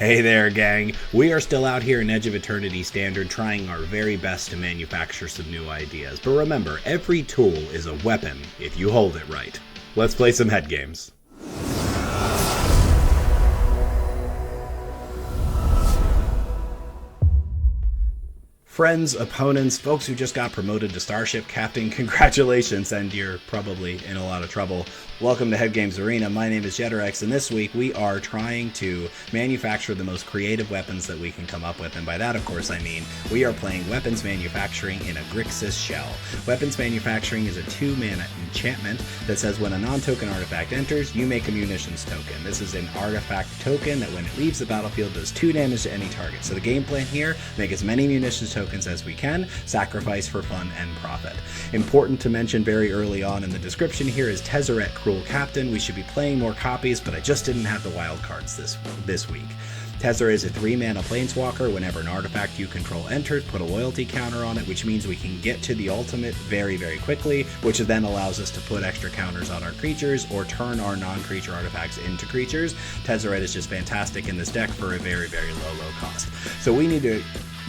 Hey there, gang. We are still out here in Edge of Eternity Standard trying our very best to manufacture some new ideas. But remember, every tool is a weapon if you hold it right. Let's play some head games. Friends, opponents, folks who just got promoted to Starship Captain, congratulations, and you're probably in a lot of trouble. Welcome to Head Games Arena. My name is Jeterex, and this week we are trying to manufacture the most creative weapons that we can come up with, and by that, of course, I mean we are playing weapons manufacturing in a Grixis shell. Weapons manufacturing is a 2-mana enchantment that says when a non-token artifact enters, you make a munitions token. This is an artifact token that when it leaves the battlefield does 2 damage to any target. So the game plan here, make as many munitions tokens as we can, sacrifice for fun and profit. Important to mention very early on in the description here is Tezzeret Cruel Captain. We should be playing more copies, but I just didn't have the wild cards this week. Tezzeret is a 3-mana planeswalker. Whenever an artifact you control enters, put a loyalty counter on it, which means we can get to the ultimate very, very quickly, which then allows us to put extra counters on our creatures or turn our non-creature artifacts into creatures. Tezzeret is just fantastic in this deck for a very, very low cost. So we need to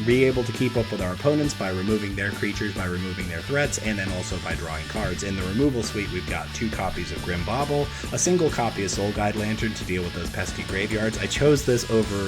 be able to keep up with our opponents by removing their creatures, by removing their threats, and then also by drawing cards. In the removal suite, we've got 2 copies of Grim Bauble, a single copy of Soul Guide Lantern to deal with those pesky graveyards. I chose this over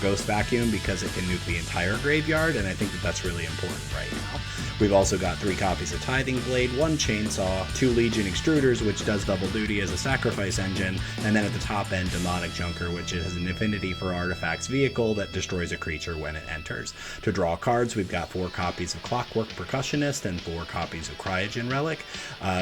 Ghost Vacuum because it can nuke the entire graveyard, and I think that that's really important right now. We've also got 3 copies of Tithing Blade, 1 Chainsaw, 2 Legion Extruders, which does double duty as a sacrifice engine, and then at the top end, Demonic Junker, which has an affinity for Artifacts Vehicle that destroys a creature when it enters. To draw cards, we've got 4 copies of Clockwork Percussionist and 4 copies of Cryogen Relic.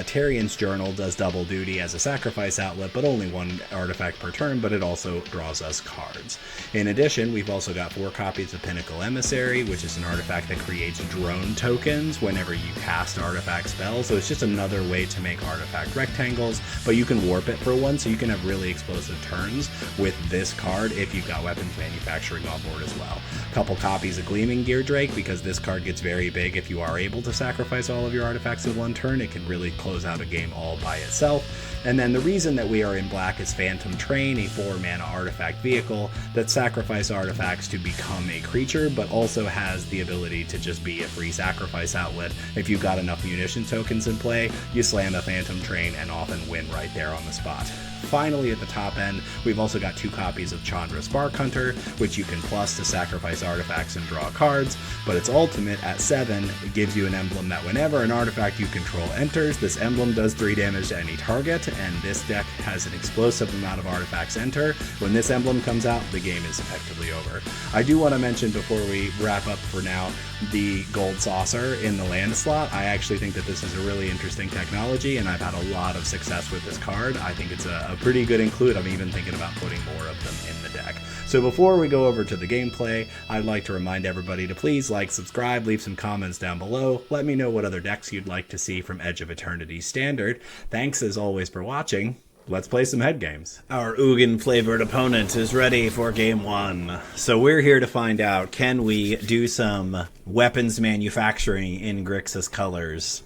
Tarian's Journal does double duty as a sacrifice outlet, but only 1 artifact per turn, but it also draws us cards. In addition, we've also got 4 copies of Pinnacle Emissary, which is an artifact that creates drone tokens whenever you cast artifact spells, so it's just another way to make artifact rectangles, but you can warp it for 1, so you can have really explosive turns with this card if you've got weapons manufacturing on board as well. A couple copies of Gleaming Gear Drake, because this card gets very big if you are able to sacrifice all of your artifacts in 1 turn. It can really close out a game all by itself. And then the reason that we are in black is Phantom Train, a 4-mana artifact vehicle that sacrifices artifacts to become a creature, but also has the ability to just be a free sacrifice outlet. If you've got enough munition tokens in play, you slam a Phantom Train and often win right there on the spot. Finally, at the top end, we've also got 2 copies of Chandra Spark Hunter, which you can plus to sacrifice artifacts and draw cards, but its ultimate at 7 gives you an emblem that whenever an artifact you control enters, this emblem does 3 damage to any target, and this deck has an explosive amount of artifacts enter. When this emblem comes out, the game is effectively over. I do want to mention before we wrap up for now, the Gold Saucer in the land slot. I actually think that this is a really interesting technology, and I've had a lot of success with this card. I think it's a pretty good include. I'm even thinking about putting more of them in the deck. So before we go over to the gameplay, I'd like to remind everybody to please like, subscribe, leave some comments down below. Let me know what other decks you'd like to see from Edge of Eternity Standard. Thanks as always for watching. Let's play some head games. Our Ugin-flavored opponent is ready for game 1. So we're here to find out, can we do some weapons manufacturing in Grixis colors?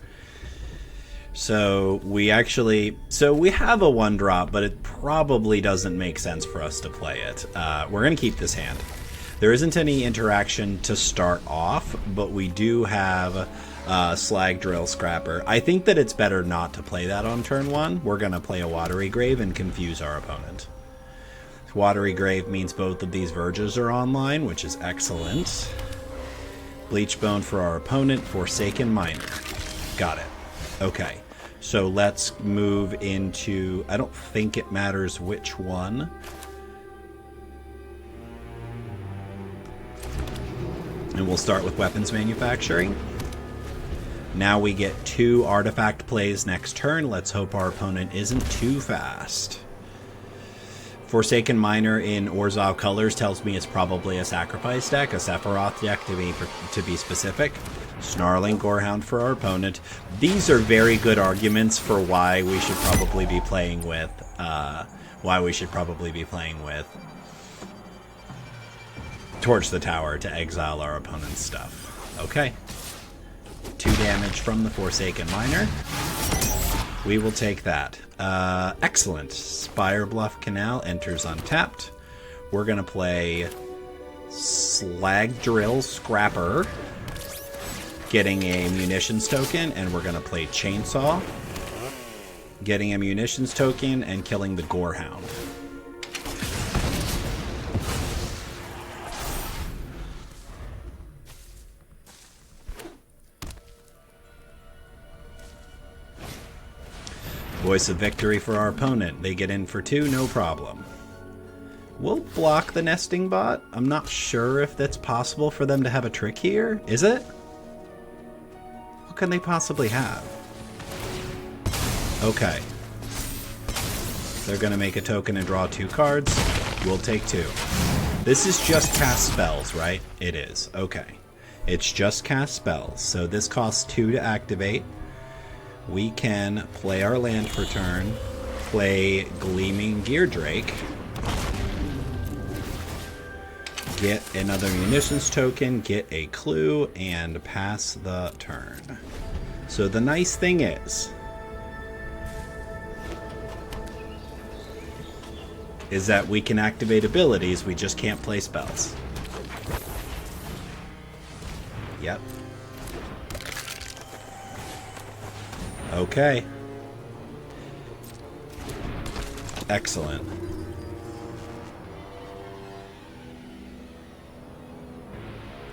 So we have a 1-drop, but it probably doesn't make sense for us to play it. We're going to keep this hand. There isn't any interaction to start off, but we do have Slag Drill Scrapper. I think that it's better not to play that on turn 1. We're going to play a Watery Grave and confuse our opponent. Watery Grave means both of these Verges are online, which is excellent. Bleachbone for our opponent, Forsaken Miner. Got it. Okay. So let's move into, I don't think it matters which one. And we'll start with weapons manufacturing. Now we get 2 artifact plays next turn. Let's hope our opponent isn't too fast. Forsaken Miner in Orzhov colors tells me it's probably a sacrifice deck, a Sephiroth deck to be specific. Snarling Gorehound for our opponent. These are very good arguments for why we should probably be playing with Torch the Tower to exile our opponent's stuff. Okay. 2 damage from the Forsaken Miner. We will take that. Excellent. Spire Bluff Canal enters untapped. we're going to play Slag Drill Scrapper, getting a munitions token, and we're going to play Chainsaw, getting a munitions token, and killing the Gorehound. Voice of victory for our opponent. They get in for 2, no problem. We'll block the nesting bot. I'm not sure if that's possible for them to have a trick here. Is it? What can they possibly have? Okay. They're going to make a token and draw 2 cards. We'll take 2. This is just cast spells, right? It is. Okay. It's just cast spells. So this costs 2 to activate. We can play our land for turn, play Gleaming Geardrake, get another munitions token, get a clue, and pass the turn. So the nice thing is that we can activate abilities, we just can't play spells. Yep. Okay. Excellent.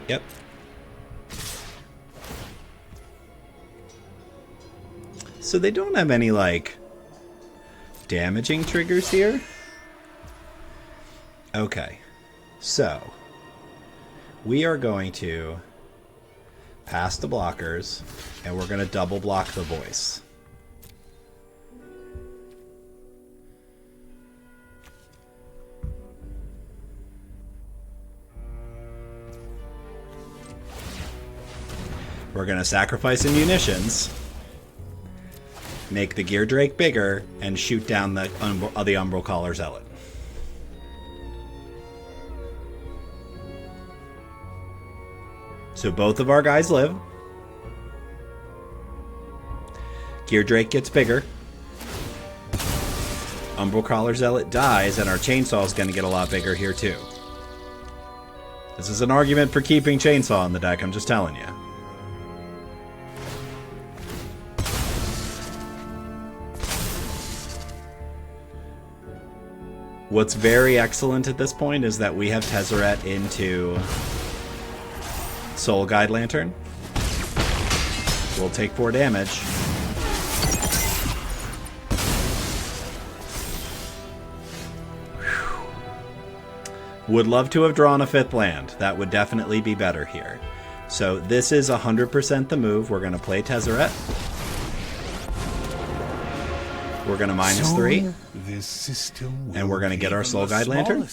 Yep. So they don't have any, like, damaging triggers here? Okay. So, we are going to pass the blockers, and we're going to double block the voice. We're going to sacrifice the munitions, make the Geardrake bigger, and shoot down the Umbral Caller Zealot. So both of our guys live. Geardrake gets bigger. Umbral Caller Zealot dies, and our Chainsaw is going to get a lot bigger here too. This is an argument for keeping Chainsaw in the deck, I'm just telling you. What's very excellent at this point is that we have Tezzeret into Soul Guide Lantern. We'll take 4 damage. Whew. Would love to have drawn a 5th land. That would definitely be better here. So this is 100% the move. We're going to play Tezzeret. We're going to -3. This system and we're going to get our Soul Guide Lantern.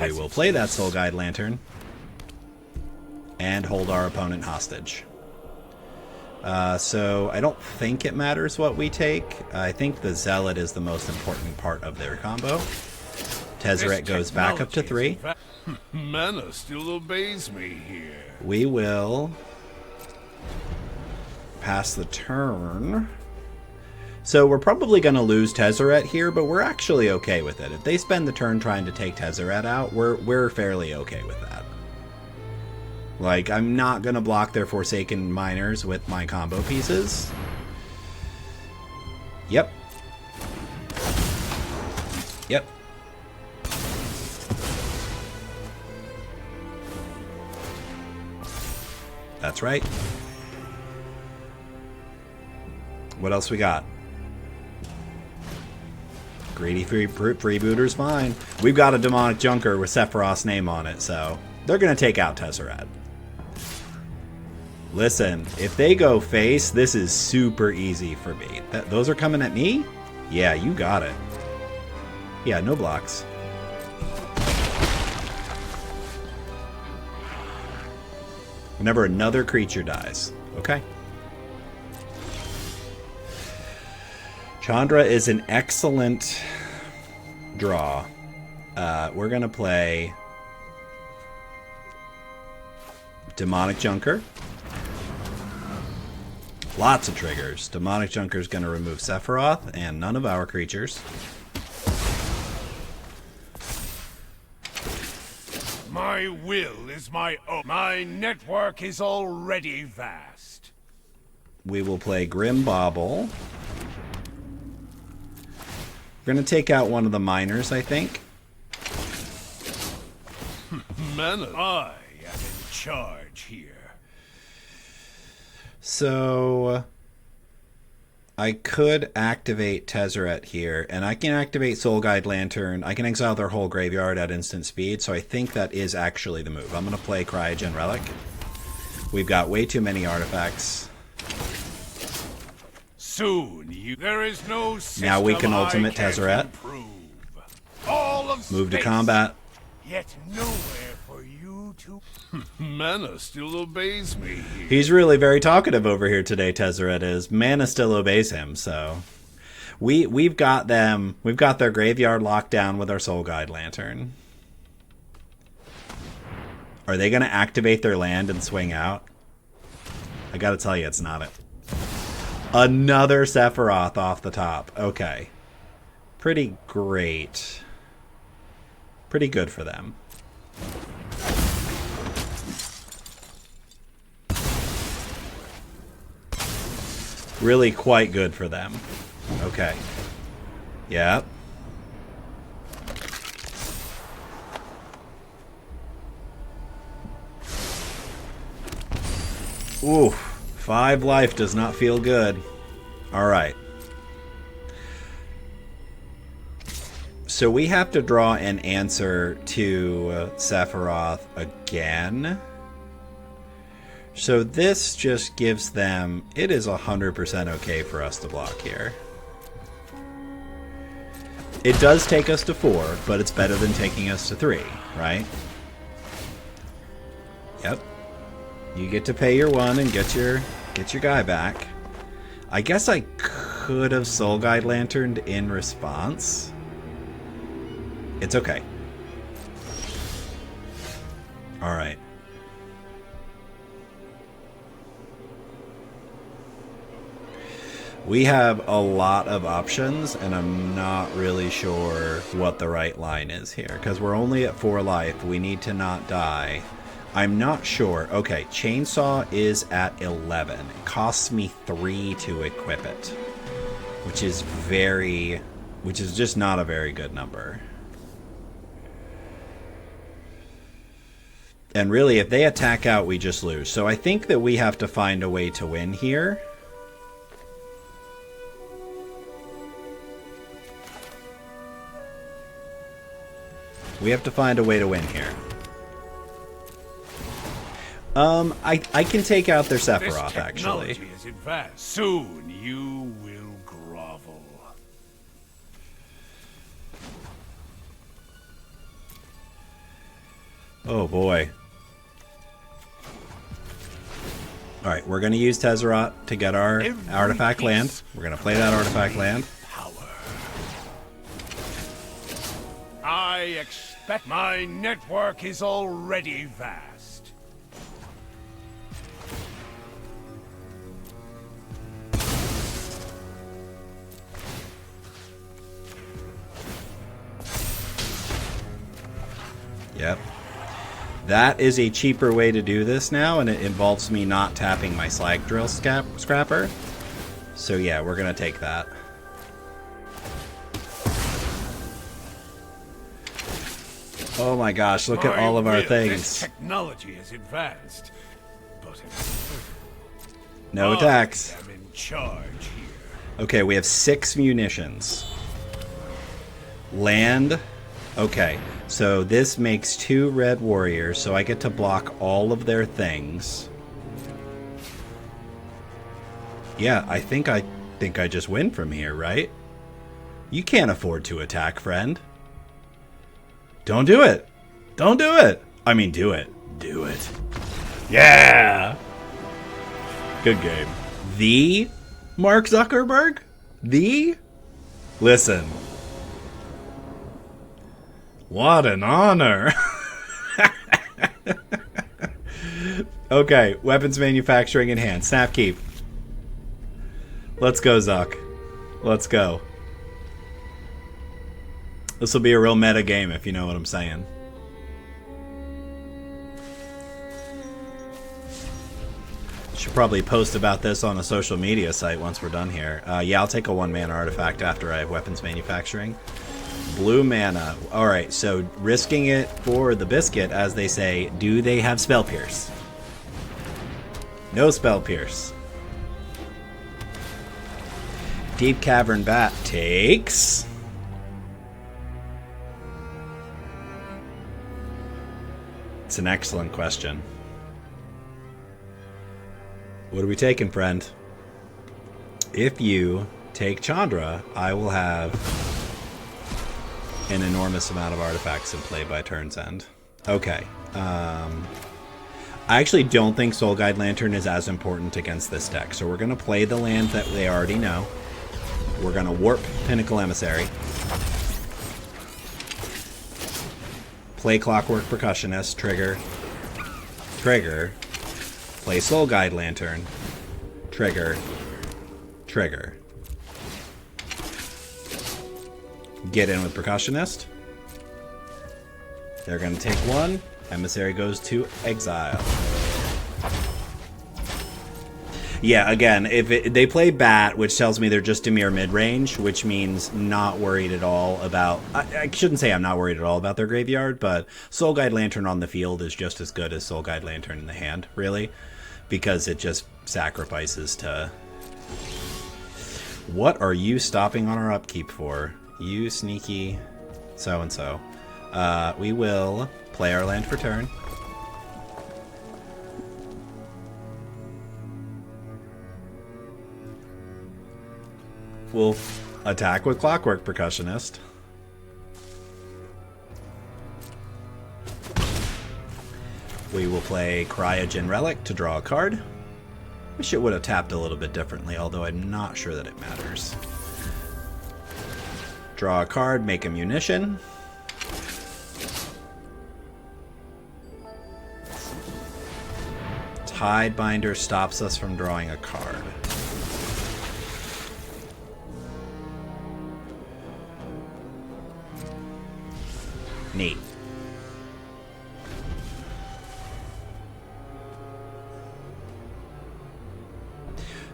We will play that Soul Guide Lantern and hold our opponent hostage. So I don't think it matters what we take. I think the Zealot is the most important part of their combo. Tezzeret goes back up to 3. Mana still obeys me here. We will pass the turn. So we're probably going to lose Tezzeret here, but we're actually okay with it. If they spend the turn trying to take Tezzeret out, we're fairly okay with that. Like, I'm not going to block their Forsaken Miners with my combo pieces. Yep. Yep. That's right. What else we got? Greedy Freebooter's fine. We've got a Demonic Junker with Sephiroth's name on it, so they're going to take out Tezzeret. Listen, if they go face, this is super easy for me. Those are coming at me? Yeah, you got it. Yeah, no blocks. Whenever another creature dies. Okay. Chandra is an excellent draw. We're going to play Demonic Junker. Lots of triggers. Demonic Junker is going to remove Sephiroth and none of our creatures. My will is my own. My network is already vast. We will play Grim Bauble. We're going to take out one of the miners, I think. Menace. I am in charge here. So I could activate Tezzeret here, and I can activate Soul Guide Lantern. I can exile their whole graveyard at instant speed, so I think that is actually the move. I'm going to play Cryogen Relic. We've got way too many artifacts. Soon there is no system now we can ultimate I Tezzeret. All of Move to space, combat. Yet nowhere for you to. Mana still obeys me. He's really very talkative over here today, Tezzeret is. Mana still obeys him, so we've got them. We've got their graveyard locked down with our Soul Guide Lantern. Are they going to activate their land and swing out? I got to tell you, it's not it. Another Sephiroth off the top. Okay. Pretty great. Pretty good for them. Really quite good for them. Okay. Yep. Ooh, 5 life does not feel good. Alright. So we have to draw an answer to Sephiroth again. So this just gives them... It is 100% okay for us to block here. It does take us to 4, but it's better than taking us to 3, right? Yep. You get to pay your 1 and get your guy back. I guess I could have Soul Guide Lanterned in response. It's okay. Alright. We have a lot of options, and I'm not really sure what the right line is here. Because we're only at 4 life. We need to not die. I'm not sure. Okay, Chainsaw is at 11. It costs me 3 to equip it. Which is just not a very good number. And really, if they attack out, we just lose. So I think that we have to find a way to win here. We have to find a way to win here. I can take out their Sephiroth, actually. Is advanced. Soon you will grovel. Oh boy. Alright, we're going to use Tezzeret to get our artifact land. We're going to play that artifact land. Power. I expect my network is already vast. Yep. That is a cheaper way to do this now, and it involves me not tapping my slag drill scrapper. So yeah, we're going to take that. Oh my gosh, look at all of our things. This technology is advanced, but no attacks. I'm in charge here. Okay, we have 6 munitions. Land. Okay, so this makes 2 red warriors, so I get to block all of their things. Yeah, I think I just win from here, right? You can't afford to attack, friend. Don't do it. Don't do it. I mean, do it. Do it. Yeah. Good game. The Mark Zuckerberg? The? Listen. What an honor. Okay, weapons manufacturing in hand. Snap keep. Let's go, Zuck. Let's go. This will be a real meta game, if you know what I'm saying. Should probably post about this on a social media site once we're done here. Yeah, I'll take a 1-mana artifact after I have weapons manufacturing. Blue mana. Alright, so risking it for the biscuit, as they say. Do they have Spell Pierce? No Spell Pierce. Deep Cavern Bat takes... It's an excellent question. What are we taking, friend? If you take Chandra, I will have an enormous amount of artifacts in play by turn's end. Okay. I actually don't think Soul Guide Lantern is as important against this deck, so we're going to play the land that they already know. We're going to warp Pinnacle Emissary. Play Clockwork Percussionist, trigger. Trigger. Play Soul Guide Lantern. Trigger. Trigger. Get in with Percussionist. They're going to take 1. Emissary goes to exile. Yeah, again, if they play Bat, which tells me they're just Dimir mid-range, which means not worried at all about... I shouldn't say I'm not worried at all about their graveyard, but Soul Guide Lantern on the field is just as good as Soul Guide Lantern in the hand, really. Because it just sacrifices to... What are you stopping on our upkeep for? You sneaky so-and-so. We will play our land for turn. We'll attack with Clockwork Percussionist. We will play Cryogen Relic to draw a card. Wish it would have tapped a little bit differently, although I'm not sure that it matters. Draw a card, make a munition. Tidebinder stops us from drawing a card. Neat.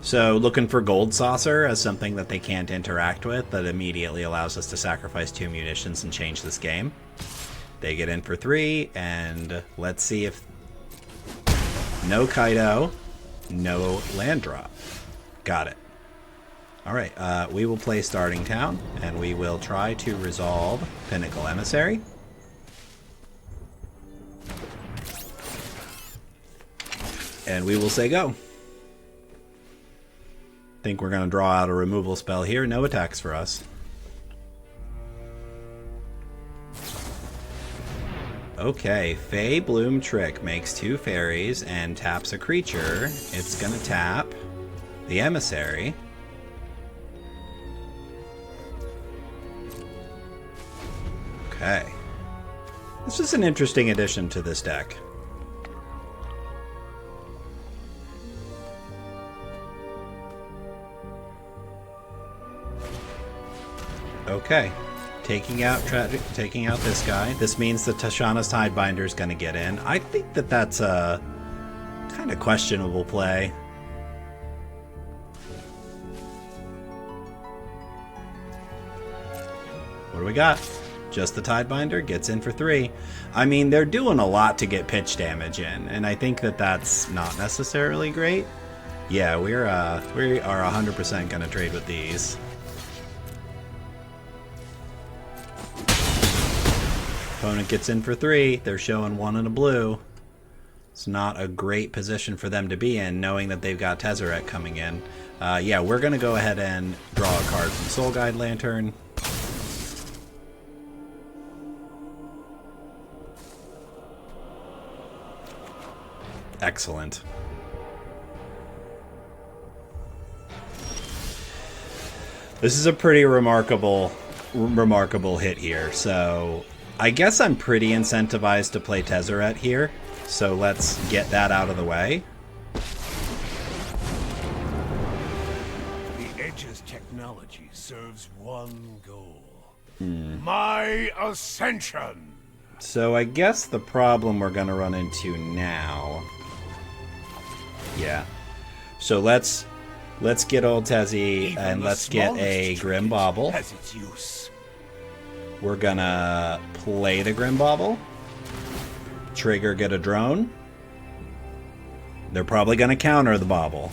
So looking for Gold Saucer as something that they can't interact with that immediately allows us to sacrifice 2 munitions and change this game. They get in for 3, and let's see if... No Kaido, no land drop. Got it. Alright, we will play Starting Town, and we will try to resolve Pinnacle Emissary. And we will say go. Think we're going to draw out a removal spell here. No attacks for us. Okay, Fey Bloom Trick makes 2 fairies and taps a creature. It's going to tap the Emissary. Okay. This is an interesting addition to this deck. Okay, taking out this guy. This means that Tashana's Tidebinder is going to get in. I think that that's a kind of questionable play. What do we got? Just the Tidebinder gets in for 3. I mean, they're doing a lot to get pitch damage in, and I think that that's not necessarily great. Yeah, we are 100% going to trade with these. Opponent gets in for 3. They're showing 1 and a blue. It's not a great position for them to be in, knowing that they've got Tezzeret coming in. Yeah, we're going to go ahead and draw a card from Soul Guide Lantern. Excellent. This is a pretty remarkable hit here, so... I guess I'm pretty incentivized to play Tezzeret here, so let's get that out of the way. The Edge's technology serves one goal. My ascension! So I guess the problem we're going to run into now... Yeah. So let's get old Tezzy and let's get a Grim Bauble. Has its use. We're gonna play the Grim Bauble. Trigger, get a drone. They're probably gonna counter the Bauble.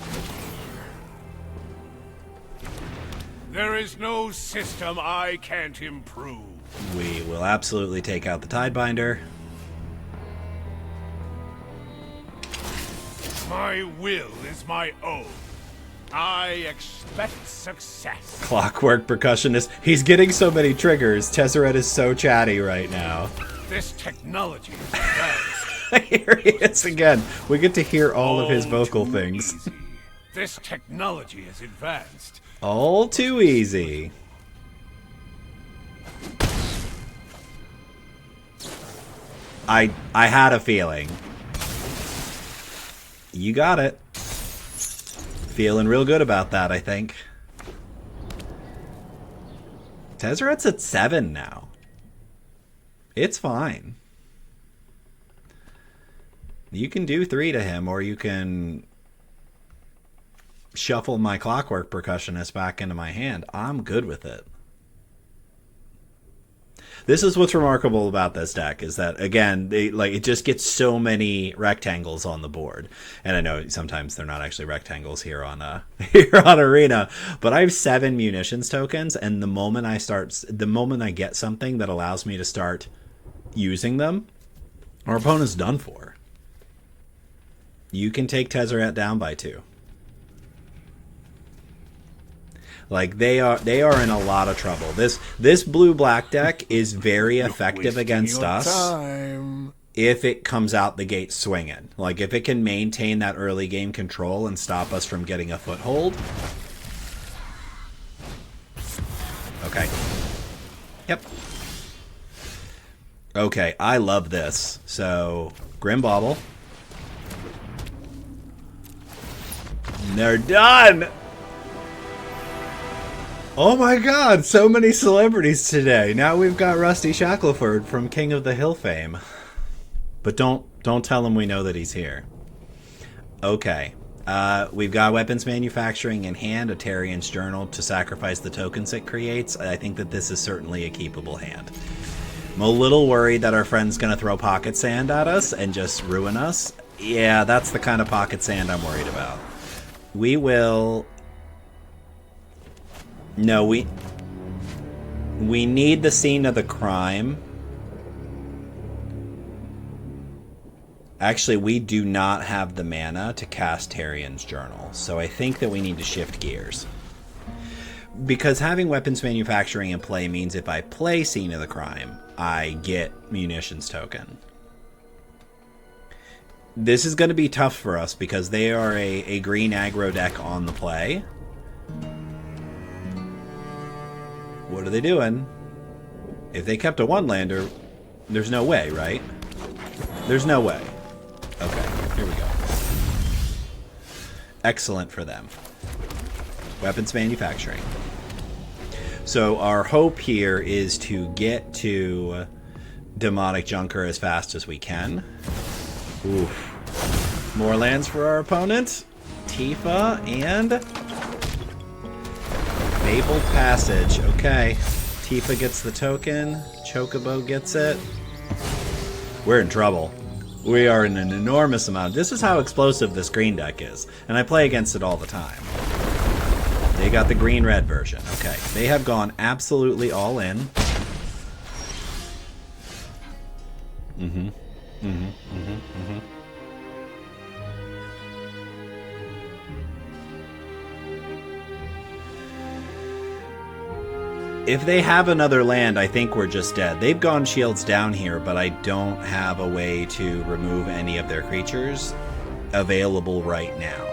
There is no system I can't improve. We will absolutely take out the Tidebinder. My will is my own. I expect success. Clockwork Percussionist. He's getting so many triggers. Tezzeret is so chatty right now. This technology is advanced. Here he is again. We get to hear all of his vocal too things. easy. This technology is advanced. All too easy. I had a feeling. You got it. Feeling real good about that, I think. Tezzeret's at 7 now. It's fine. You can do 3 to him, or you can shuffle my Clockwork Percussionist back into my hand. I'm good with it. This is what's remarkable about this deck, is that, again, it just gets so many rectangles on the board. And I know sometimes they're not actually rectangles here on Arena, but I have 7 munitions tokens, and the moment I get something that allows me to start using them, our opponent's done for. You can take Tezzeret down by 2. Like, they are in a lot of trouble. This blue-black deck is very effective against us if it comes out the gate swinging. Like, if it can maintain that early game control and stop us from getting a foothold. Okay. Yep. Okay, I love this. So, Grim Bauble. And they're done! Oh my god, so many celebrities today. Now we've got Rusty Shackleford from King of the Hill fame. But don't tell him we know that he's here. Okay. We've got weapons manufacturing in hand, a Tarian's Journal to sacrifice the tokens it creates. I think that this is certainly a keepable hand. I'm a little worried that our friend's going to throw pocket sand at us and just ruin us. Yeah, that's the kind of pocket sand I'm worried about. We will... No, we need the scene of the crime. Actually, we do not have the mana to cast Tarian's Journal, so I think that we need to shift gears. Because having weapons manufacturing in play means if I play Scene of the Crime, I get munitions token. This is going to be tough for us because they are a green aggro deck on the play. What are they doing? If they kept a one-lander, there's no way, right? There's no way. Okay, here we go. Excellent for them. Weapons manufacturing. So our hope here is to get to Demonic Junker as fast as we can. Oof. More lands for our opponent. Tifa and... Fabled Passage. Okay. Tifa gets the token. Chocobo gets it. We're in trouble. We are in an enormous amount. This is how explosive this green deck is. And I play against it all the time. They got the green-red version. Okay. They have gone absolutely all in. Mm-hmm. Mm-hmm. Mm-hmm. Mm-hmm. If they have another land, I think we're just dead. They've gone shields down here, but I don't have a way to remove any of their creatures available right now.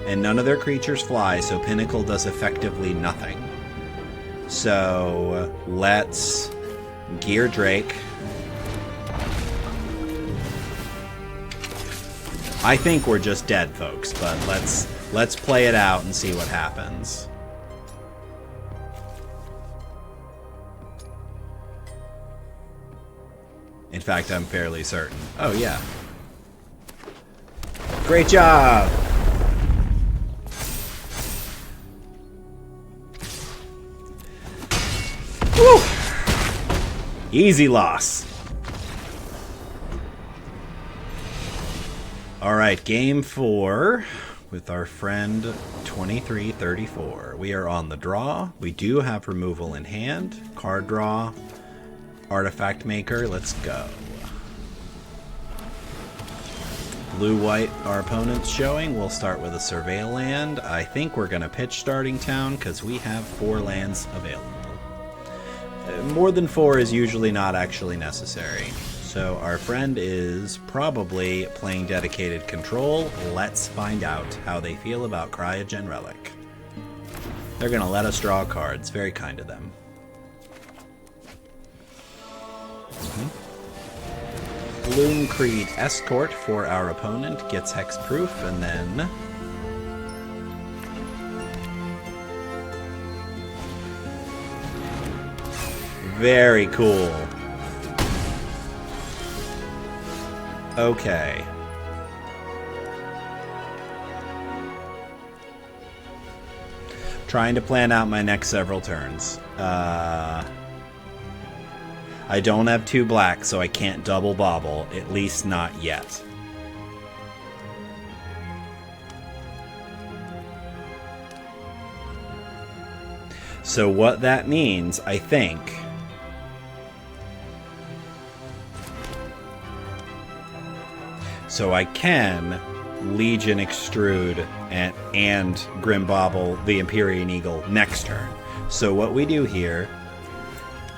And none of their creatures fly, so Pinnacle does effectively nothing. So let's gear Drake. I think we're just dead, folks, but let's play it out and see what happens. In fact, I'm fairly certain. Oh, yeah. Great job! Woo! Easy loss. Alright, game 4 with our friend 2334. We are on the draw. We do have removal in hand. Card draw. Artifact maker. Let's go. Blue-white, our opponent's showing. We'll start with a surveil land. I think we're going to pitch starting town because we have 4 lands available. More than 4 is usually not actually necessary. So our friend is probably playing dedicated control. Let's find out how they feel about Cryogen Relic. They're going to let us draw cards. Very kind of them. Bloom Creed Escort for our opponent gets hexproof, and then very cool. Okay. Trying to plan out my next several turns. I don't have 2 black, so I can't double bobble, at least not yet. So what that means, I think, so I can Legion Extrude and Grim Bobble the Empyrean Eagle next turn. So what we do here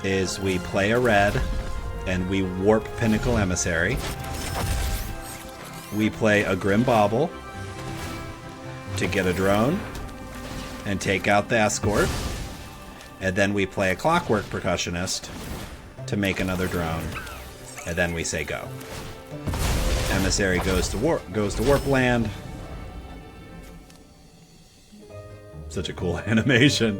is we play a red and we warp Pinnacle Emissary. We play a Grim Bobble to get a drone and take out the escort. And then we play a Clockwork Percussionist to make another drone. And then we say go. Emissary goes to warp land. Such a cool animation.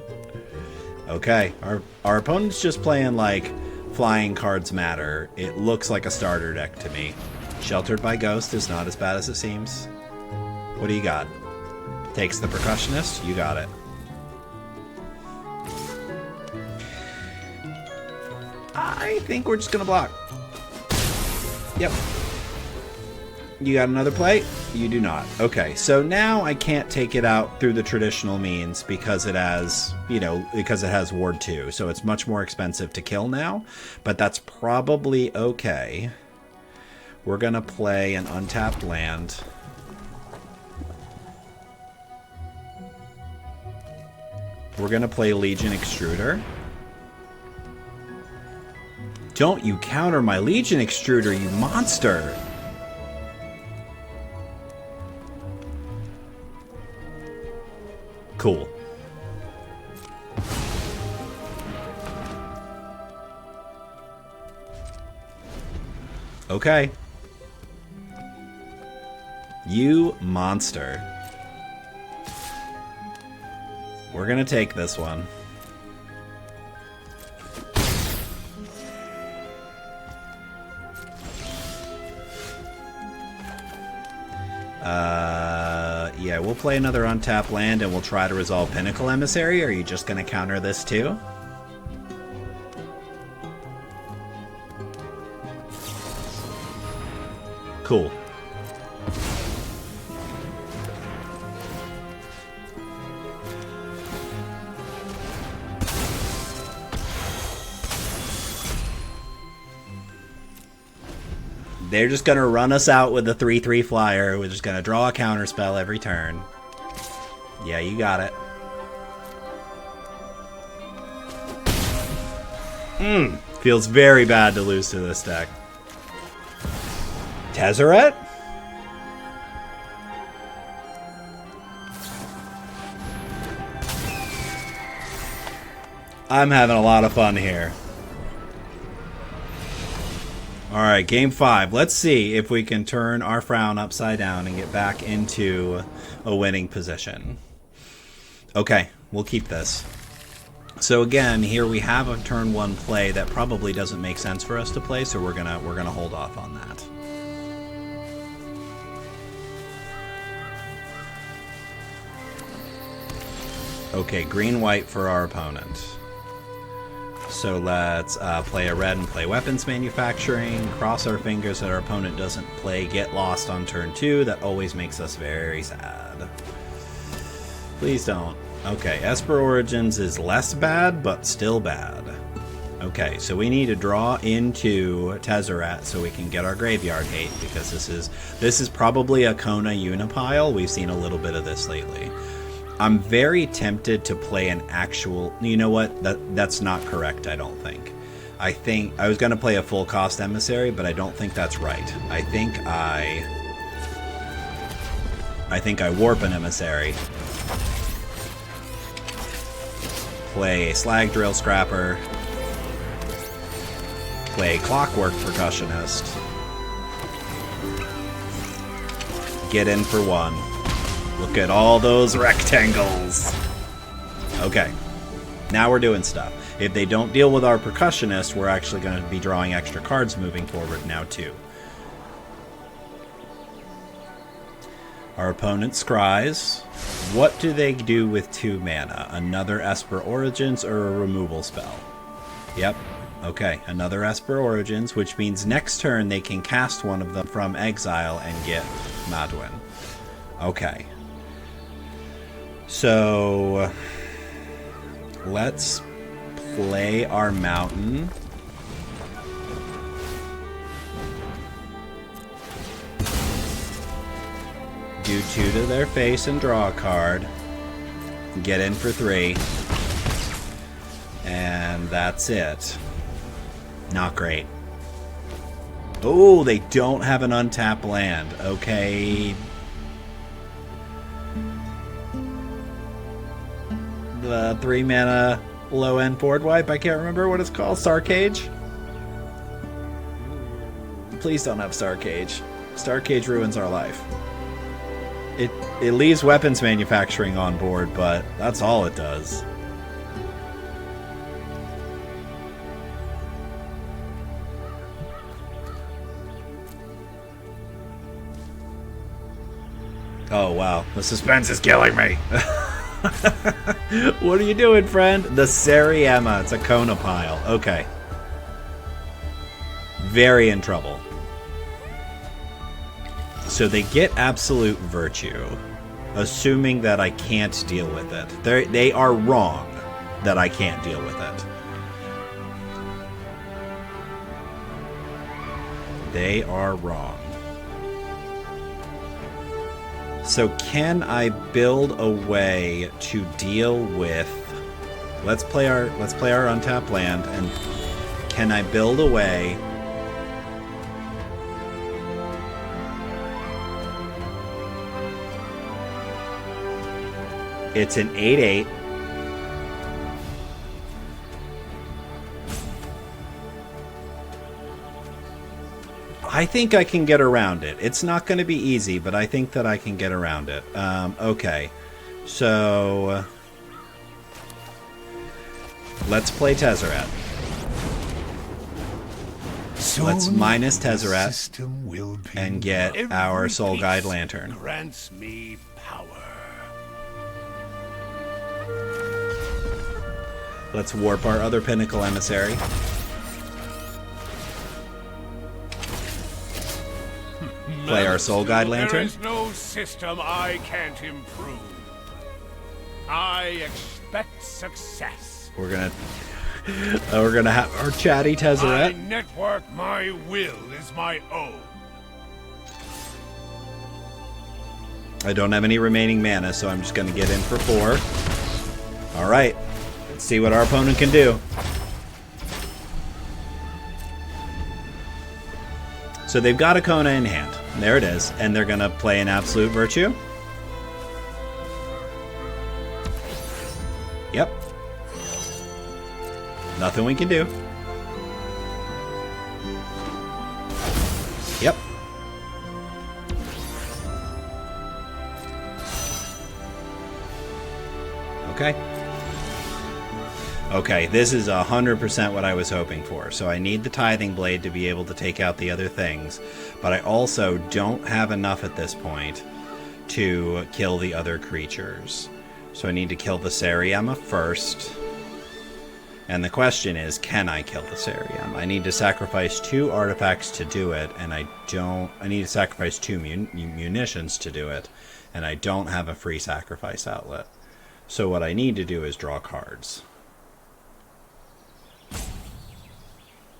Okay, our opponent's just playing like flying cards matter. It looks like a starter deck to me. Sheltered by Ghost is not as bad as it seems. What do you got? Takes the Percussionist? You got it. I think we're just gonna block. Yep. You got another play? You do not. Okay, so now I can't take it out through the traditional means because it has, because it has Ward 2. So it's much more expensive to kill now, but that's probably okay. We're going to play an untapped land. We're going to play Legion Extruder. Don't you counter my Legion Extruder, you monster! Cool. Okay. You monster. We're gonna take this one. Yeah, we'll play another untapped land and we'll try to resolve Pinnacle Emissary. Are you just going to counter this too? Cool. They're just going to run us out with the 3/3 flyer. We're just going to draw a counter spell every turn. Yeah, you got it. Feels very bad to lose to this deck. Tezzeret? I'm having a lot of fun here. Alright, game 5. Let's see if we can turn our frown upside down and get back into a winning position. Okay, we'll keep this. So again, here we have a turn 1 play that probably doesn't make sense for us to play, so we're gonna hold off on that. Okay, green-white for our opponent. So let's play a red and play weapons manufacturing. Cross our fingers that our opponent doesn't play Get Lost on turn 2. That always makes us very sad. Please don't. Okay, Esper Origins is less bad, but still bad. Okay, so we need to draw into Tezzeret so we can get our graveyard hate, because this is probably a Kona Unipile. We've seen a little bit of this lately. I'm very tempted to play an actual... You know what? That's not correct, I don't think. I was going to play a full cost Emissary, but I don't think that's right. I think I warp an Emissary. Play a Slag Drill Scrapper. Play Clockwork Percussionist. Get in for 1. Look at all those rectangles. Okay. Now we're doing stuff. If they don't deal with our Percussionist, we're actually going to be drawing extra cards moving forward now too. Our opponent scries. What do they do with 2 mana? Another Esper Origins or a removal spell? Yep. Okay, another Esper Origins, which means next turn they can cast one of them from exile and get Madwyn. Okay. So let's play our mountain. Do 2 to their face and draw a card. Get in for 3. And that's it. Not great. Oh, they don't have an untapped land. Okay. The 3 mana low end board wipe. I can't remember what it's called. Starcage? Please don't have Starcage. Starcage ruins our life. It leaves weapons manufacturing on board, but that's all it does. Oh, wow. The suspense is killing me. What are you doing, friend? The Sariema. It's a Kona pile. Okay. Very in trouble. So they get Absolute Virtue, assuming that I can't deal with it. They are wrong that I can't deal with it. They are wrong. So can I build a way to deal with... Let's play our untapped land, and can I build a way... It's an 8/8. I think I can get around it. It's not going to be easy, but I think that I can get around it. Okay. So... let's play Tezzeret. Let's minus Tezzeret and get our Soul Guide Lantern. Grants me power. Let's warp our other Pinnacle Emissary. Play our Soul Guide Lantern. There is no system I can't improve. I expect success. We're gonna have our chatty Tezzeret. My network, my will is my own. I don't have any remaining mana, so I'm just gonna get in for 4. All right, let's see what our opponent can do. So they've got a Kona in hand. There it is. And they're going to play an Absolute Virtue. Yep. Nothing we can do. Yep. Okay. Okay, this is 100% what I was hoping for. So I need the Tithing Blade to be able to take out the other things, but I also don't have enough at this point to kill the other creatures. So I need to kill the Sariema first. And the question is, can I kill the Cerium? I need to sacrifice 2 artifacts to do it, and I need to sacrifice 2 munitions to do it, and I don't have a free sacrifice outlet. So what I need to do is draw cards.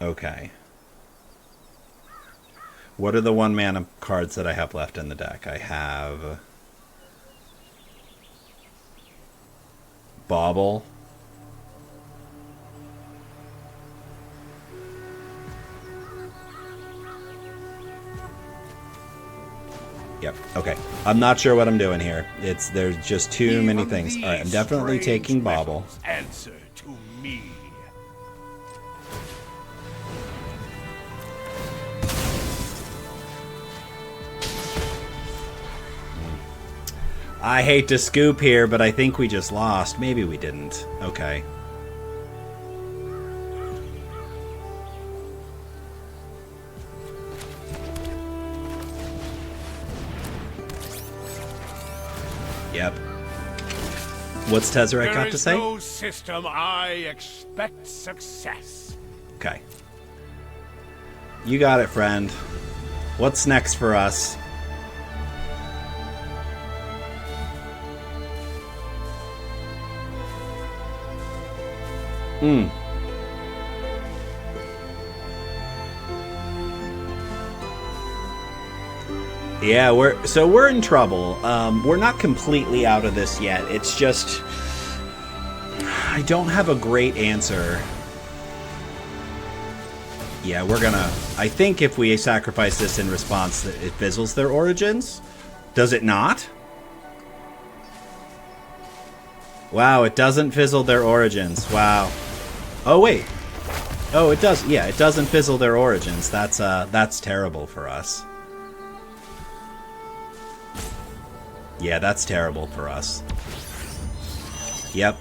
Okay. What are the 1-mana cards that I have left in the deck? I have Bauble. Yep, okay. I'm not sure what I'm doing here. There's just too many things. Alright, I'm definitely taking Bauble. Answer to me. I hate to scoop here, but I think we just lost. Maybe we didn't. Okay. Yep. What's Tezzeret got to say? There is no system. I expect success. Okay. You got it, friend. What's next for us? Yeah, we're in trouble. We're not completely out of this yet. It's just I don't have a great answer. Yeah, I think if we sacrifice this in response, it fizzles their origins. Does it not? Wow, it doesn't fizzle their origins. Wow. Oh wait. Oh, it does. Yeah, it doesn't fizzle their origins. That's terrible for us. Yeah, that's terrible for us. Yep.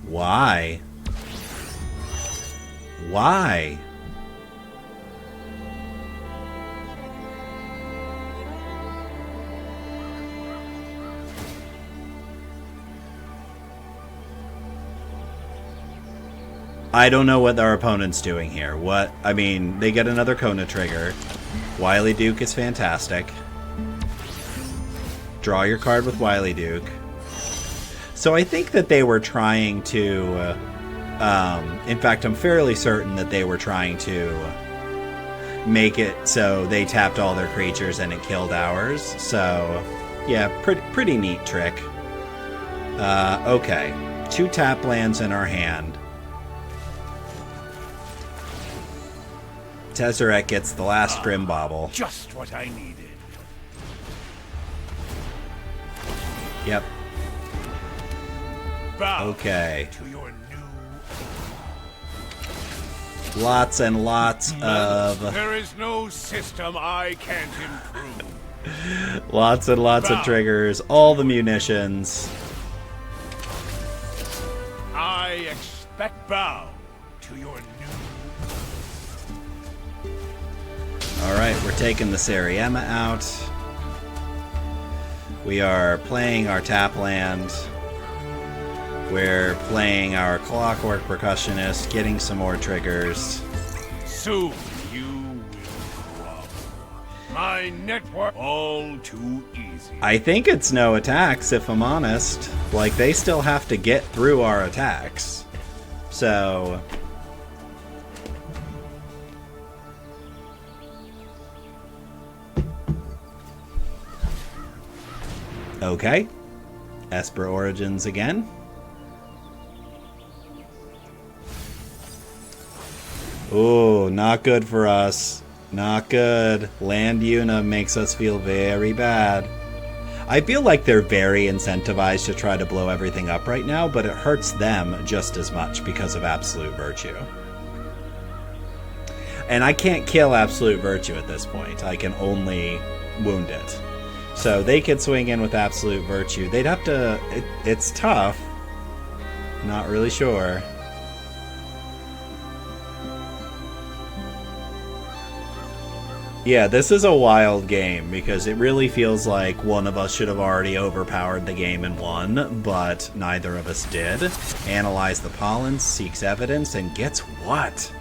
Why? Why? I don't know what our opponent's doing here. I mean, they get another Kona trigger. Wily Duke is fantastic. Draw your card with Wily Duke. So I think that they were trying to... in fact, I'm fairly certain that they were trying to make it so they tapped all their creatures and it killed ours. So, yeah, pretty neat trick. Okay. 2 tap lands in our hand. Tezzeret gets the last Grim Bauble. Just what I needed. Yep. Bow Okay. to your new... Lots and lots of... There is no system I can't improve. Lots and lots of triggers. All the munitions. I expect bow to your new... Alright, we're taking the Ceriema out. We are playing our tap land. We're playing our Clockwork Percussionist, getting some more triggers. Soon you will crumble. My network all too easy. I think it's no attacks, if I'm honest. Like, they still have to get through our attacks. So... Okay. Esper Origins again. Ooh, not good for us. Not good. Land Una makes us feel very bad. I feel like they're very incentivized to try to blow everything up right now, but it hurts them just as much because of Absolute Virtue. And I can't kill Absolute Virtue at this point. I can only wound it. So they could swing in with Absolute Virtue. They'd have to... It's tough. Not really sure. Yeah, this is a wild game because it really feels like one of us should have already overpowered the game and won, but neither of us did. Analyze the pollen, seeks evidence, and gets what?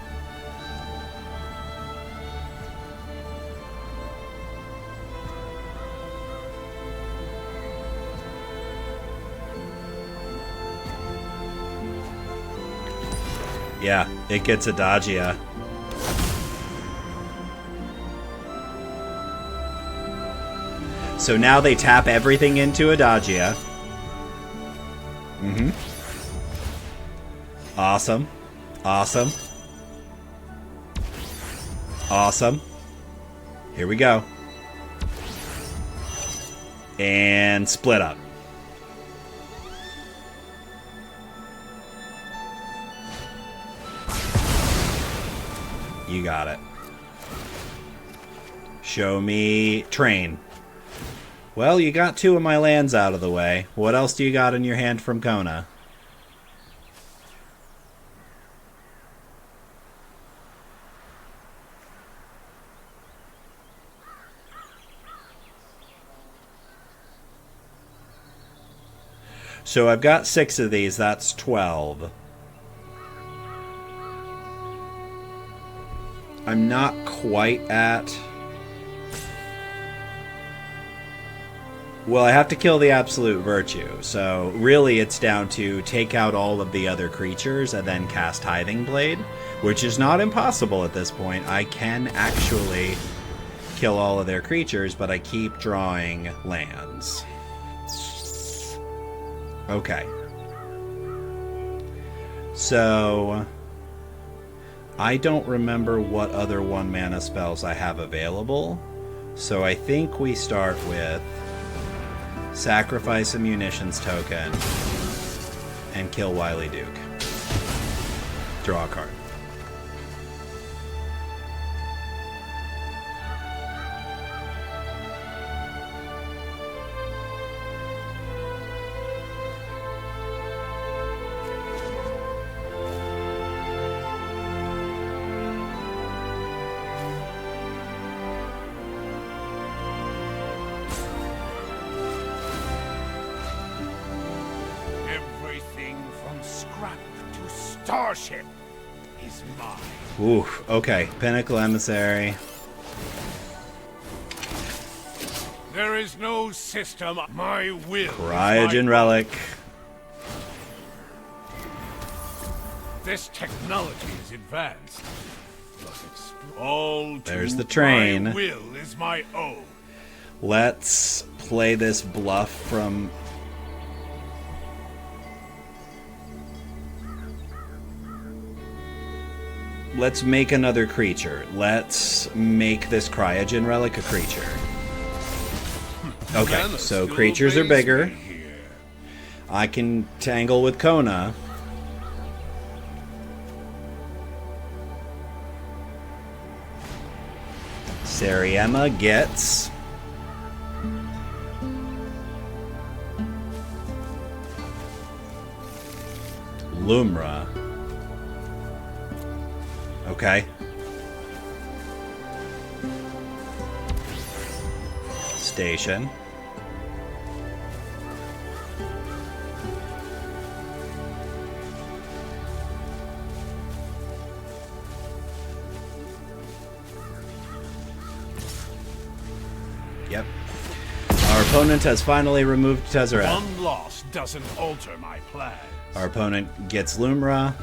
Yeah, it gets Adagia. So now they tap everything into Adagia. Mm-hmm. Awesome. Awesome. Awesome. Here we go. And split up. You got it. Show me train. Well, you got 2 of my lands out of the way. What else do you got in your hand from Kona? So I've got 6 of these. That's 12. I'm not quite at... Well, I have to kill the Absolute Virtue, so really it's down to take out all of the other creatures and then cast Tithing Blade, which is not impossible at this point. I can actually kill all of their creatures, but I keep drawing lands. Okay. So... I don't remember what other 1-mana spells I have available, so I think we start with sacrifice a munitions token and kill Wily Duke. Draw a card. Starship is mine. Ooh, okay. Pinnacle Emissary. There is no system. My will. Cryogen Relic. This technology is advanced. All there's the train. My will is my own. Let's play this bluff from... Let's make another creature. Let's make this Cryogen Relic a creature. Okay, so creatures are bigger. I can tangle with Kona. Sariema gets... Lumra. Okay. Station. Yep. Our opponent has finally removed Tezzeret. One loss doesn't alter my plans. Our opponent gets Lumra.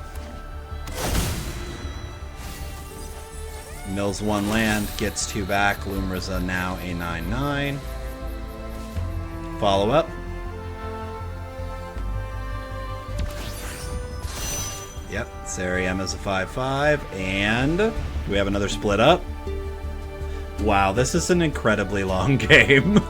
Mills 1 land, gets 2 back. Lumra's now a 9/9. Follow up. Yep, Sariema's a 5/5. And do we have another split up? Wow, this is an incredibly long game.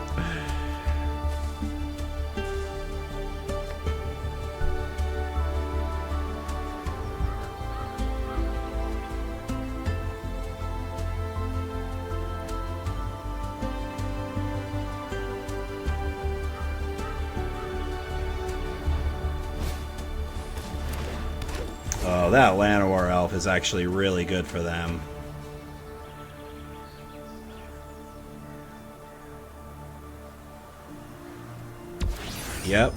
Oh, that Llanowar Elf is actually really good for them. Yep.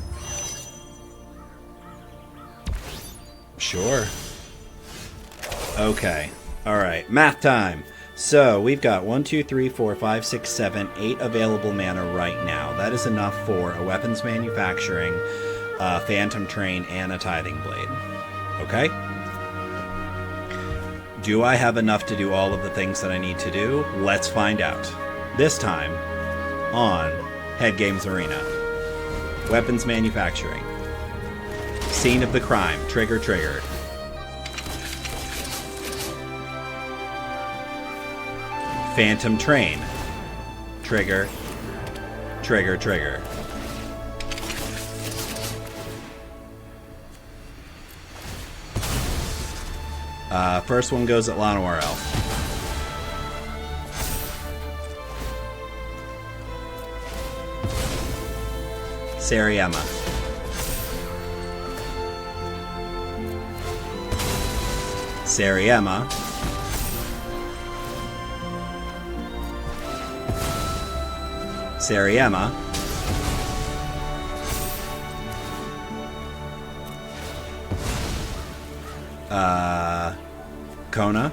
Sure. Okay. Alright, math time. So, we've got 1, 2, 3, 4, 5, 6, 7, 8 available mana right now. That is enough for a weapons manufacturing, a phantom train, and a tithing blade. Okay? Do I have enough to do all of the things that I need to do? Let's find out. This time, on Head Games Arena. Weapons manufacturing. Scene of the crime. Trigger triggered. Phantom train. Trigger. Trigger trigger. First one goes at Lanoirel. Sariema. Sariema. Sariema. Kona.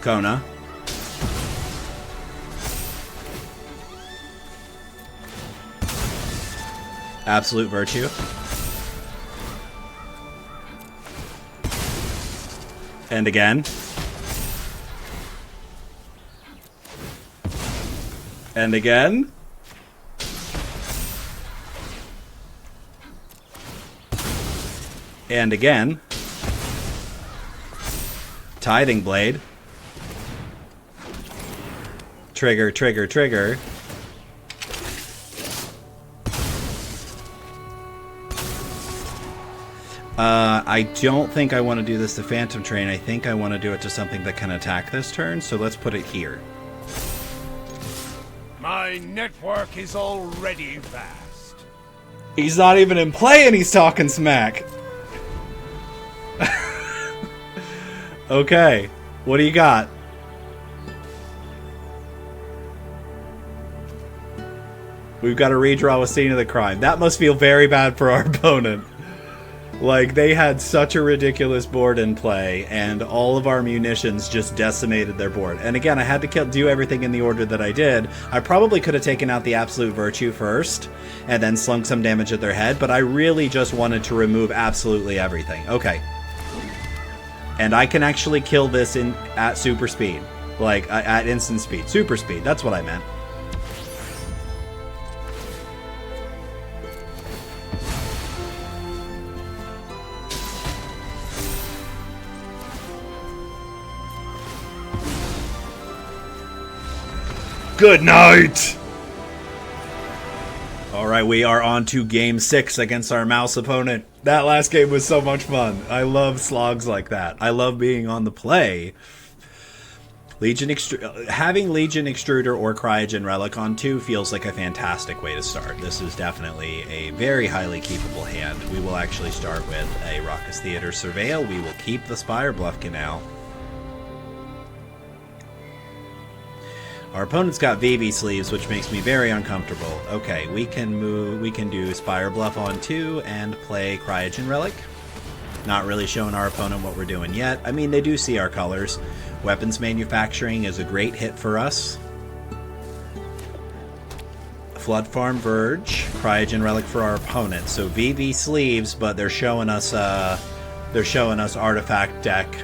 Kona. Absolute Virtue. And again. And again. And again. Tithing Blade. Trigger, trigger, trigger. I don't think I want to do this to Phantom Train. I think I want to do it to something that can attack this turn, so let's put it here. My network is already vast. He's not even in play and he's talking smack. Okay, what do you got? We've got to redraw a scene of the crime. That must feel very bad for our opponent. Like, they had such a ridiculous board in play, and all of our munitions just decimated their board. And again, I had to do everything in the order that I did. I probably could have taken out the Absolute Virtue first, and then slung some damage at their head, but I really just wanted to remove absolutely everything. Okay. And I can actually kill this at super speed. Like, at instant speed. Super speed, that's what I meant. Good night! Alright, we are on to game 6 against our mouse opponent. That last game was so much fun. I love slogs like that. I love being on the play. Having Legion Extruder or Cryogen Relic on 2 feels like a fantastic way to start. This is definitely a very highly keepable hand. We will actually start with a Raucous Theater Surveil. We will keep the Spire Bluff Canal. Our opponent's got VV sleeves, which makes me very uncomfortable. Okay, we can do Spire Bluff on 2 and play Cryogen Relic. Not really showing our opponent what we're doing yet. I mean, they do see our colors. Weapons Manufacturing is a great hit for us. Flood Farm Verge, Cryogen Relic for our opponent. So VV sleeves, but they're showing us Artifact deck.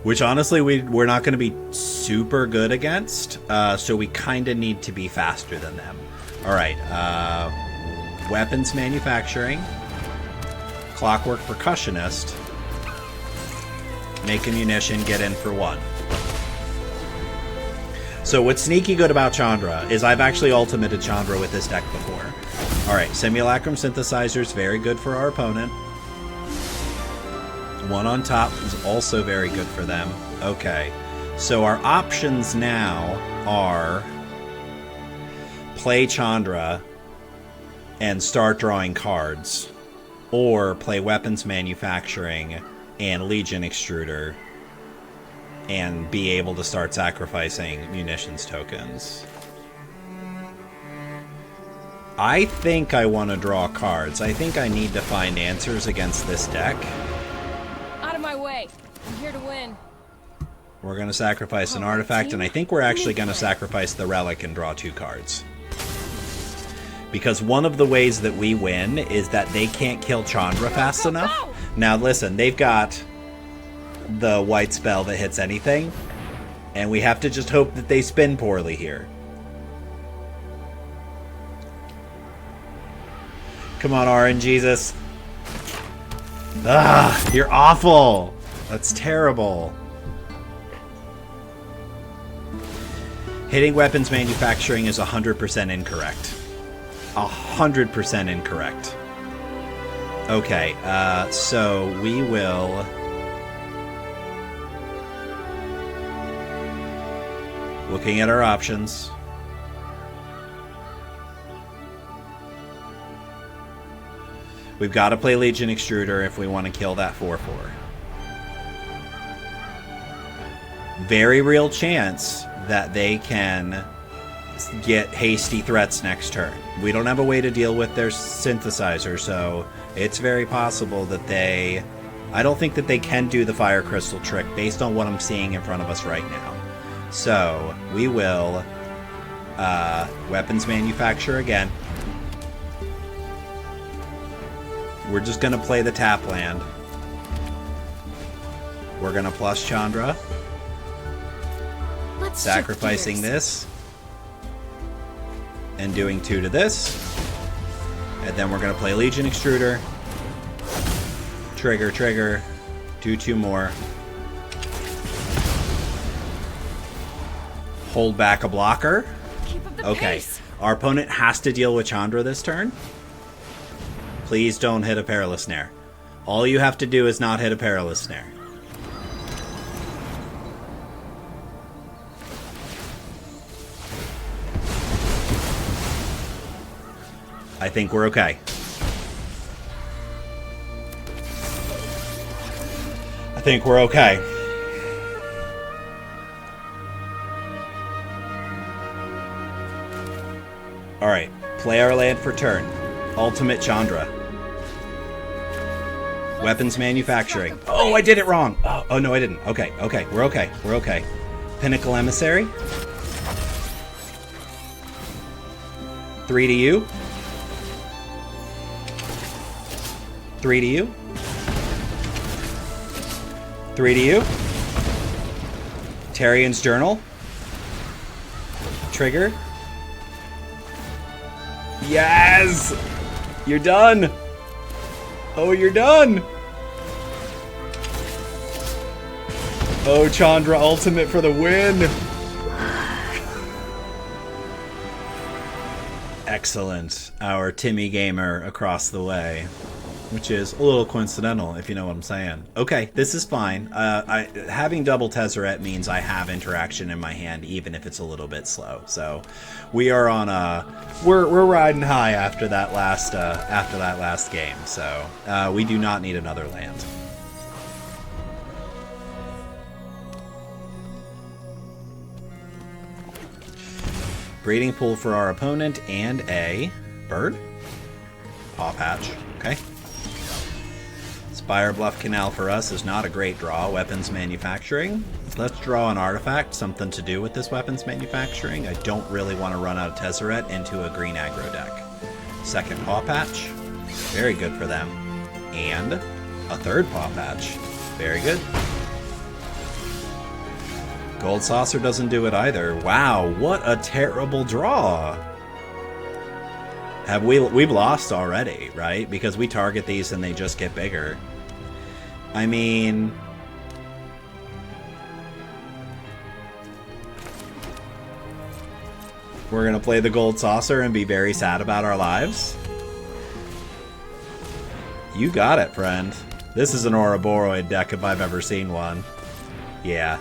Which, honestly, we're not going to be super good against, so we kind of need to be faster than them. Alright, Weapons Manufacturing, Clockwork Percussionist, make a munition, get in for 1. So what's sneaky good about Chandra is I've actually ultimated Chandra with this deck before. Alright, Simulacrum Synthesizer is very good for our opponent. 1 on top is also very good for them. Okay, so our options now are play Chandra and start drawing cards, or play Weapons Manufacturing and Legion Extruder and be able to start sacrificing munitions tokens. I think I want to draw cards. I think I need to find answers against this deck. Out of my way. I'm here to win. We're going to sacrifice an artifact, and I think we're actually going to sacrifice the relic and draw 2 cards. Because one of the ways that we win is that they can't kill Chandra fast enough. Now listen, they've got the white spell that hits anything, and we have to just hope that they spin poorly here. Come on, RNGesus. Ah, you're awful. That's terrible. Hitting weapons manufacturing is 100% incorrect. 100% incorrect. Okay, so we will... Looking at our options. We've got to play Legion Extruder if we want to kill that 4/4. Very real chance that they can get hasty threats next turn. We don't have a way to deal with their synthesizer, so it's very possible that they... I don't think that they can do the Fire Crystal trick based on what I'm seeing in front of us right now. So, we will weapons manufacture again. We're just going to play the tap land. We're going to plus Chandra. Sacrificing this. And doing 2 to this. And then we're going to play Legion Extruder. Trigger, trigger. Do 2 more. Hold back a blocker. Okay. Pace. Our opponent has to deal with Chandra this turn. Please don't hit a Perilous Snare. All you have to do is not hit a Perilous Snare. I think we're okay. I think we're okay. Alright, play our land for turn. Ultimate Chandra. Weapons manufacturing. Oh, I did it wrong! Oh no, I didn't. Okay, okay, we're okay. We're okay. Pinnacle Emissary. 3 to you. 3 to you. 3 to you. Tarian's Journal. Trigger. Yes! You're done! Oh, you're done! Oh, Chandra Ultimate for the win! Excellent. Our Timmy Gamer across the way. Which is a little coincidental, if you know what I'm saying. Okay, this is fine. Having double Tezzeret means I have interaction in my hand, even if it's a little bit slow. So, we are on a we're riding high after that last game. So, we do not need another land. Breeding pool for our opponent and a bird. Paw patch. Okay. Spire Bluff Canal for us is not a great draw. Weapons manufacturing. Let's draw an artifact, something to do with this weapons manufacturing. I don't really want to run out of Tezzeret into a green aggro deck. Second Paw Patch. Very good for them. And a third Paw Patch. Very good. Gold Saucer doesn't do it either. Wow, what a terrible draw. We've lost already, right? Because we target these and they just get bigger. I mean... We're gonna play the Gold Saucer and be very sad about our lives? You got it, friend. This is an Ouroboros deck if I've ever seen one. Yeah.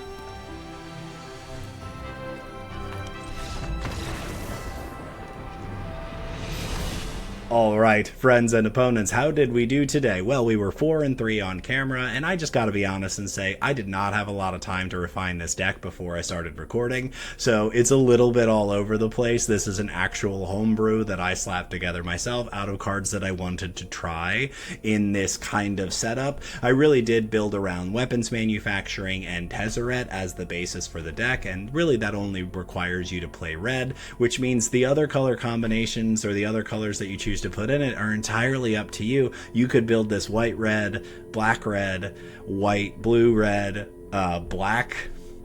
All right, friends and opponents, how did we do today? Well, we were 4-3 on camera, and I just gotta be honest and say I did not have a lot of time to refine this deck before I started recording, so it's a little bit all over the place. This is an actual homebrew that I slapped together myself out of cards that I wanted to try in this kind of setup. I really did build around weapons manufacturing and Tezzeret as the basis for the deck, and really that only requires you to play red, which means the other color combinations or the other colors that you choose to put in it are entirely up to you. You could build this white red, black red, white blue red, black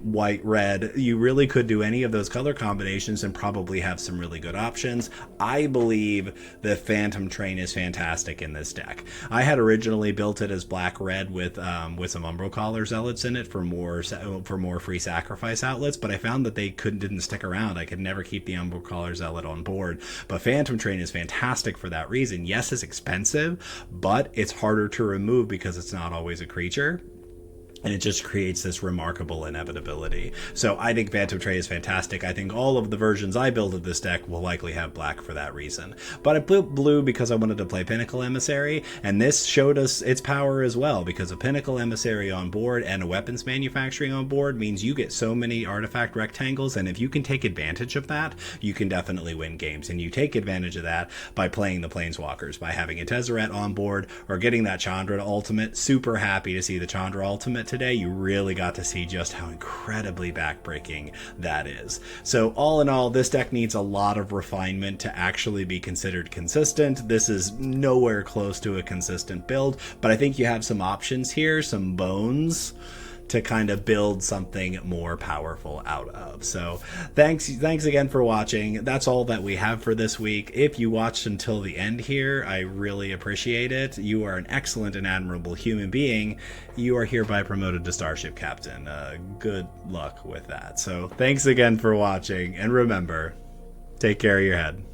white red. You really could do any of those color combinations and probably have some really good options. I believe the Phantom Train is fantastic in this deck. I had originally built it as black red with some Umbral Collar Zealots in it for more free sacrifice outlets, but I found that they didn't stick around. I could never keep the Umbral Collar Zealot on board. But Phantom Train is fantastic for that reason. Yes, it's expensive, but it's harder to remove because it's not always a creature. And it just creates this remarkable inevitability. So I think Phantom Train is fantastic. I think all of the versions I build of this deck will likely have black for that reason. But I built blue because I wanted to play Pinnacle Emissary, and this showed us its power as well, because a Pinnacle Emissary on board and a weapons manufacturing on board means you get so many artifact rectangles, and if you can take advantage of that, you can definitely win games. And you take advantage of that by playing the Planeswalkers, by having a Tezzeret on board, or getting that Chandra ultimate. Super happy to see the Chandra ultimate today. You really got to see just how incredibly backbreaking that is. So all in all, this deck needs a lot of refinement to actually be considered consistent. This is nowhere close to a consistent build, but I think you have some options here, some bones to kind of build something more powerful out of. So thanks again for watching. That's all that we have for this week. If you watched until the end here, I really appreciate it. You are an excellent and admirable human being. You are hereby promoted to Starship Captain. Good luck with that. So thanks again for watching, and remember, take care of your head.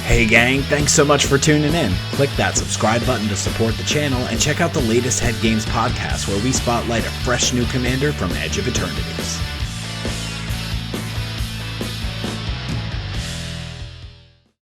Hey gang, thanks so much for tuning in. Click that subscribe button to support the channel, and check out the latest Head Games podcast where we spotlight a fresh new commander from Edge of Eternities.